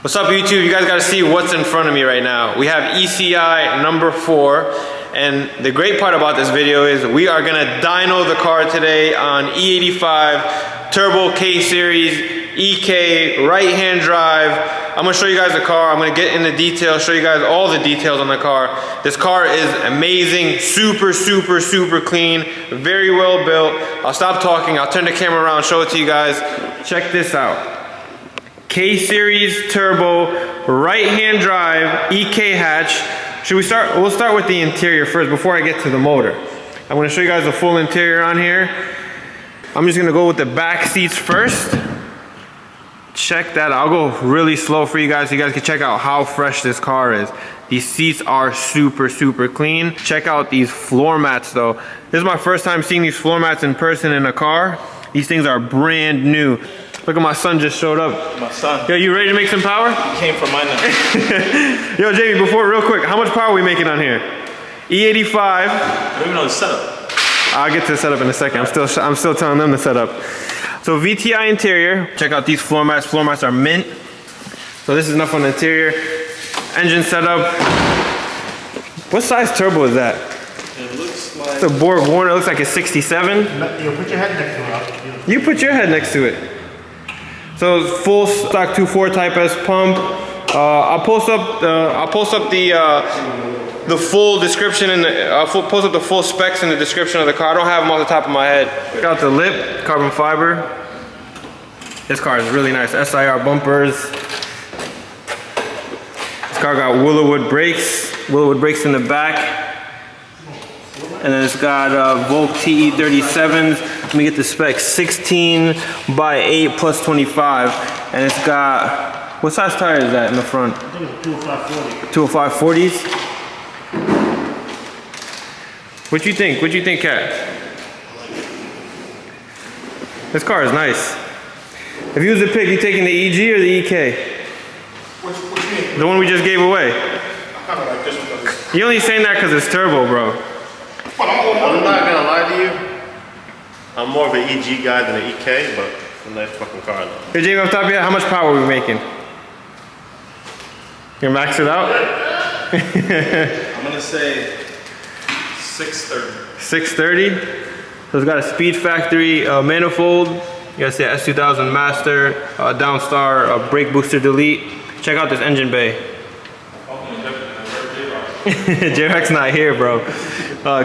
What's up YouTube? You guys gotta see what's in front of me right now. We have ECI number 4, and the great part about this video is we are gonna dyno the car today on E85 Turbo K-Series EK right-hand drive. I'm gonna show you guys the car. I'm gonna get into detail, show you guys all the details on the car. This car is amazing, super clean, very well built. I'll stop talking, I'll turn the camera around, show it to you guys. Check this out. K-Series Turbo, right-hand drive, EK hatch. Should we start? We'll start with the interior first before I get to the motor. I'm gonna show you guys the full interior on here. I'm just gonna go with the back seats first. Check that out. I'll go really slow for you guys so you guys can check out how fresh this car is. These seats are super clean. Check out these floor mats though. This is my first time seeing these floor mats in person in a car. These things are brand new. Look at my son just showed up. My son. Yo, you ready to make some power? He came from my neck. Yo, Jamie, before, real quick, how much power are we making on here? E85. I don't even know the setup. I'll get to the setup in a second. I'm still telling them the setup. So VTI interior. Check out these floor mats. Floor mats are mint. So this is enough on the interior. Engine setup. What size turbo is that? It looks like... It's a Borg Warner. It looks like a 67. You put your head next to it. You put your head next to it. So it's full stock 2.4 Type S pump. I'll post up the full description and I'll post up the full specs in the description of the car. I don't have them off the top of my head. Check out the lip, carbon fiber. This car is really nice. SIR bumpers. This car got Wilwood brakes. Wilwood brakes in the back. And then it's got Volk TE37s. Let me get the specs. 16 by 8 plus 25. And it's got, what size tire is that in the front? I think it's 205/40. 205/40s? What you think? What you think, Kat? This car is nice. If you was to pick, you taking the EG or the EK? Which mean? The one we just gave away. I kind of like this one. You only saying that because it's turbo, bro. I'm not gonna lie to you. I'm more of an EG guy than an EK, but it's a nice fucking car though. Hey, Jamie, off the top of your head, how much power are we making? You max it out? I'm gonna say 630. 630. So it's got a Speed Factory manifold. You guys see a S2000 Master, Downstar, brake booster delete. Check out this engine bay. J-Rock's not here, bro.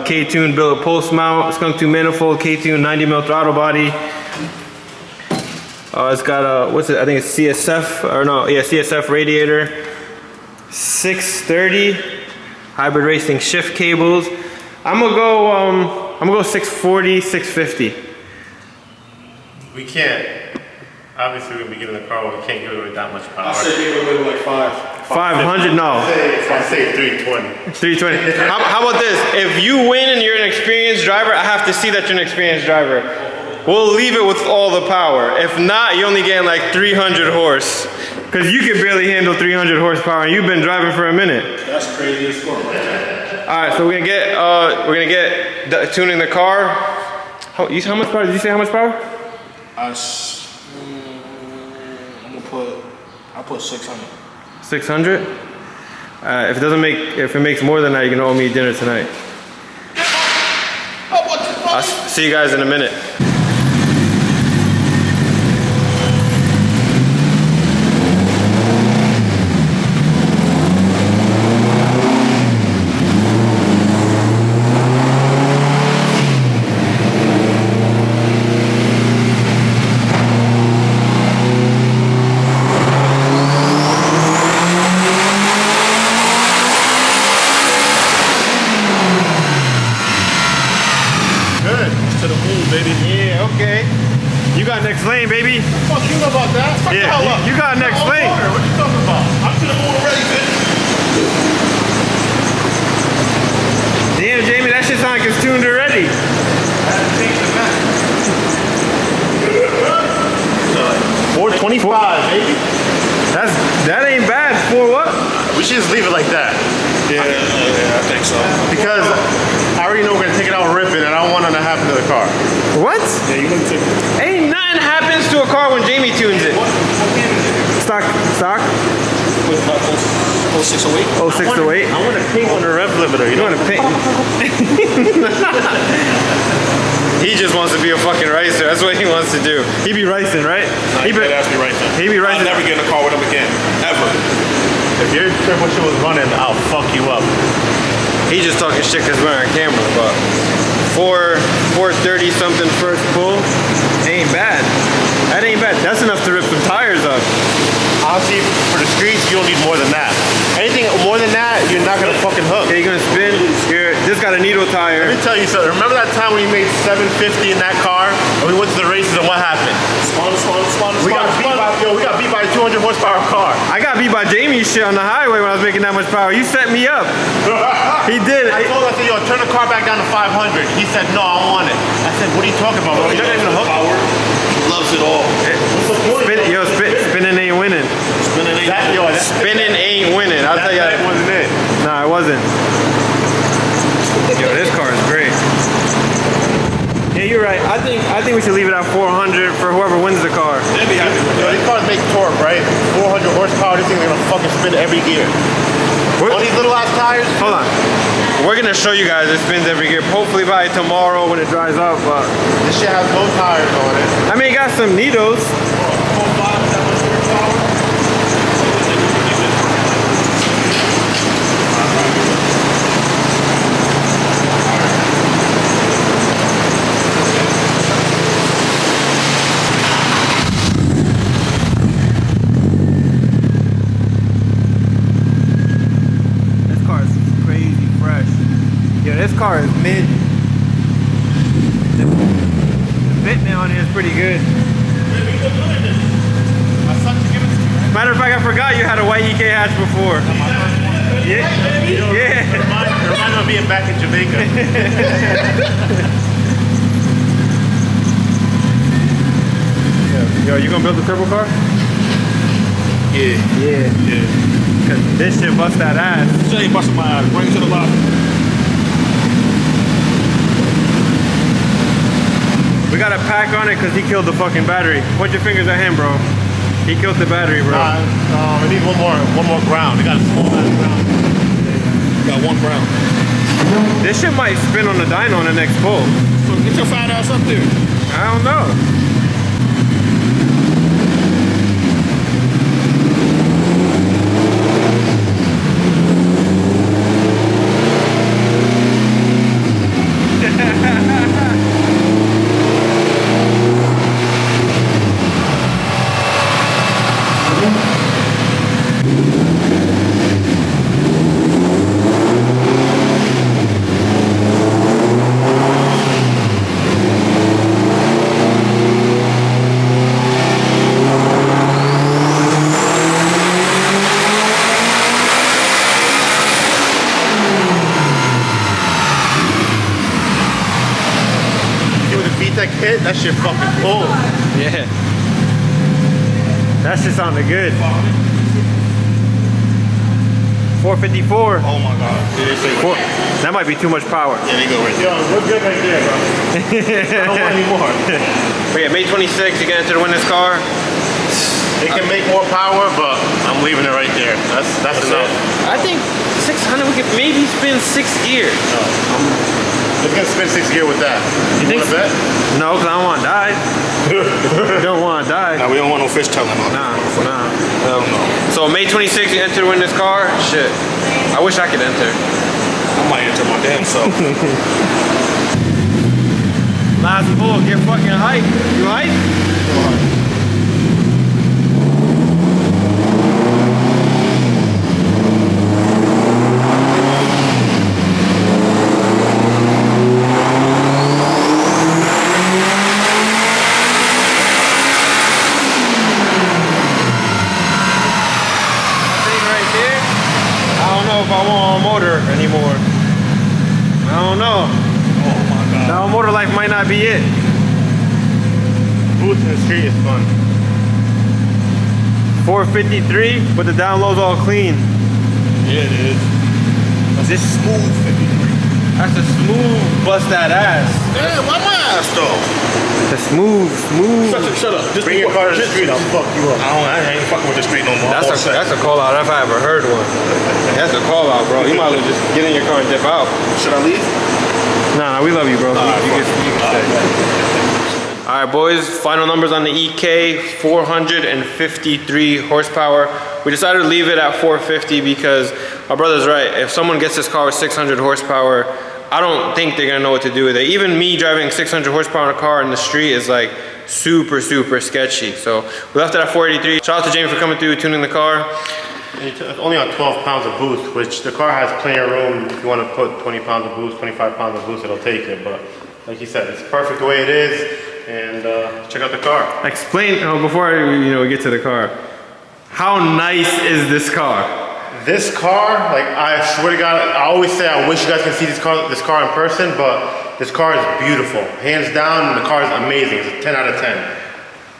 K-Tune billet post mount, skunk tube manifold, K-Tune 90mm throttle body. It's got a, what's it? I think it's CSF, or no, yeah, CSF radiator. 630 Hybridracing shift cables. I'm gonna go 640, 650. We can't. Obviously, we're gonna be getting the car where we can't give away that much power. I said give away like 5. 500, no. I say 320. 320. How about this? If you win and you're an experienced driver, I have to see that you're an experienced driver. We'll leave it with all the power. If not, you're only getting like 300 horse. Because you can barely handle 300 horsepower and you've been driving for a minute. That's crazy as fuck. Alright, so we're gonna get tuning the car. How much power? Did you say how much power? I'll put 600. 600? If it makes more than that, you're gonna owe me dinner tonight. I'll see you guys in a minute. Yeah, okay. You got next lane, baby. Fuck you know about that? Fuck Yeah, the hell up. you got next lane. What you talking about? I'm to the moon already, bitch. Damn, Jamie, that shit sound like it's tuned already. I had to change the map. 425, baby. That ain't bad for what? We should just leave it like that. Yeah, I think so. Because I already know we're gonna take it out ripping, and I don't want nothing to happen to the car. What? Yeah, you gonna take it. Ain't nothing happens to a car when Jamie tunes it. Stock. With 0608. 0608. I want to ping on the rev limiter. You You know want to paint? He just wants to be a fucking racer. That's what he wants to do. He be racing, right? He better ask me right there. He be racing. I'll never get in a car with him again. Ever. If your turbo shit was running, I'll fuck you up. He just talking shit because we're on camera, but 430 something first pull ain't bad. That ain't bad. That's enough to rip some tires up. Honestly, for the streets, you don't need more than that. Anything more than that, you're not gonna fucking hook. Okay, you're gonna spin. Here, this got a needle tire. Let me tell you something. Remember that time when we made 750 in that car and we went to the races and what happened? We got beat by a 200 horsepower car. I got beat by Jamie's shit on the highway when I was making that much power. You set me up. He did. I told him, I said, yo, turn the car back down to 500. He said, no, I want it. I said, what are you talking about, bro? You're not even a hook. Power. He loves it all. Spinning ain't winning. Spinning ain't Spinning ain't winning. I'll tell you. That wasn't it. Nah, it wasn't. Yo, this car is great. Yeah, you're right. I think we should leave it at 400 for whoever wins the car. They'd be happy with Yo, that. these cars make torque, right? 400 horsepower, these things are gonna fucking spin every gear. On these little ass tires, Hold on. We're gonna show you guys it spins every gear. Hopefully by tomorrow when it dries up. But this shit has no tires on it. I mean, it got some needles. This car is mid. The fitment on here is pretty good. Matter of fact, I forgot you had a white EK hatch before. Yeah. Yeah. It reminds me of being back in Jamaica. Yo, you gonna build the turbo car? Yeah. Yeah. Cause this shit bust that ass. Say he busting my ass. Bring it to the lobby. We got a pack on it because he killed the fucking battery. Point your fingers at him, bro. He killed the battery, bro. We need one more ground. We got a small ass ground. Got one ground. This shit might spin on the dyno on the next pull. So get your fat ass up there. I don't know. Hit, that shit fucking cool. Yeah. That shit sounded good. 454. Oh my god. Yeah, That might be too much power. yeah, they go right there. Yo, we're good right there, bro. I don't want any more. But yeah, May 26th, you get into the win this car. It can make more power, but I'm leaving it right there. That's enough. I think 600, we could maybe spin 6 gears. It's gonna spin 6 gear with that. You think wanna bet? No, because I don't want to die. Don't want to die. Nah, we don't want no fish telling on. Nah. Hell no. So May 26th, you enter to win this car. Shit. I wish I could enter. I might enter my damn self. Last pull, get fucking hype. You hype? If I want a motor anymore. I don't know. Oh my god. Now motor life might not be it. Boots in the street is fun. 453, but the down low's all clean. Yeah, it is. That's just smooth 53. That's a smooth bust that ass. Damn, why my ass though? The smooth. Shut up. Just Bring your car to the street, I'll fuck you up. I ain't fucking with the street no more. That's a call out if I ever heard one. That's a call out, bro. You might as well just get in your car and dip out. Should I leave? Nah, we love you, bro. You can stay. All right, boys, final numbers on the EK, 453 horsepower. We decided to leave it at 450 because our brother's right. If someone gets this car with 600 horsepower, I don't think they're gonna know what to do with it. Even me driving 600 horsepower in a car in the street is like super sketchy. So we left it at 483. Shout out to Jamie for coming through, tuning the car. It's only on 12 pounds of boost, which the car has plenty of room. If you want to put 20 pounds of boost, 25 pounds of boost, it'll take it. But like you said, it's perfect the way it is. And check out the car. Explain, before we get to the car, how nice is this car? This car, like I swear to God, I always say I wish you guys could see this car in person, but this car is beautiful. Hands down, the car is amazing. It's a 10 out of 10.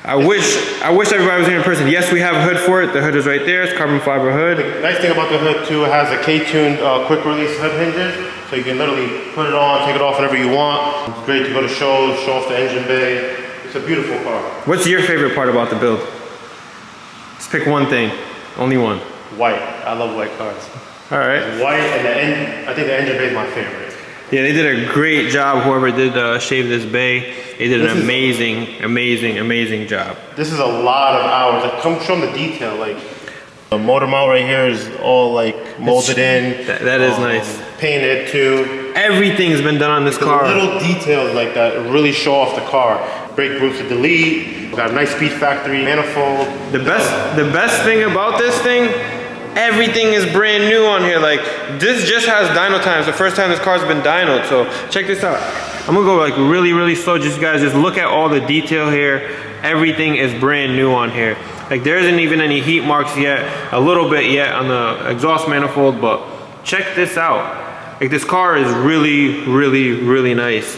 I wish everybody was here in person. Yes, we have a hood for it. The hood is right there. It's carbon fiber hood. The nice thing about the hood too, it has a K-tuned quick release hood hinges. So you can literally put it on, take it off whenever you want. It's great to go to shows, show off the engine bay. It's a beautiful car. What's your favorite part about the build? Just pick one thing, only one. White, I love white cars. All right. White and I think the engine bay is my favorite. Yeah, they did a great job. Whoever did shave this bay, they did an amazing job. This is a lot of hours. Like, come show them the detail. Like the motor mount right here is all like molded in. That is nice. Painted too. Everything's been done on this car. Little details like that really show off the car. Brake groups to delete. Got a nice speed factory manifold. The best thing about this thing, everything is brand new on here. Like this just has dyno time. It's the first time this car's been dynoed. So check this out. I'm gonna go like really slow. Just guys, just look at all the detail here. Everything is brand new on here. Like there isn't even any heat marks yet. A little bit yet on the exhaust manifold, but check this out. Like this car is really nice.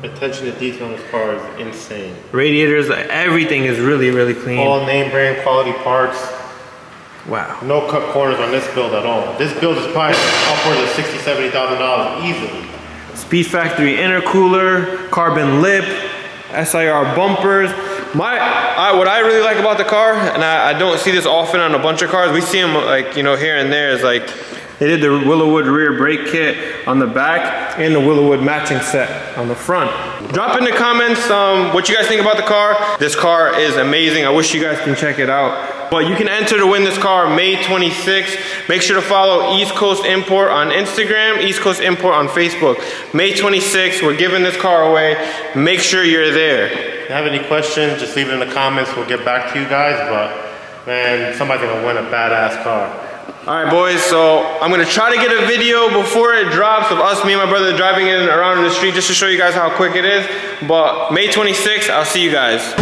Attention to detail on this car is insane. Radiators, everything is really clean. All name brand quality parts. Wow. No cut corners on this build at all. This build is probably upwards of $60,000, $70,000 easily. Speed Factory intercooler, carbon lip, SIR bumpers. What I really like about the car, and I don't see this often on a bunch of cars, we see them like, here and there, is like, they did the Wilwood rear brake kit on the back and the Wilwood matching set on the front. Drop in the comments what you guys think about the car. This car is amazing. I wish you guys can check it out. But you can enter to win this car May 26th. Make sure to follow East Coast Import on Instagram, East Coast Import on Facebook. May 26th, we're giving this car away. Make sure you're there. If you have any questions, just leave it in the comments. We'll get back to you guys. But man, somebody's gonna win a badass car. All right, boys, so I'm gonna try to get a video before it drops of us, me and my brother driving in around in the street just to show you guys how quick it is. But May 26th, I'll see you guys.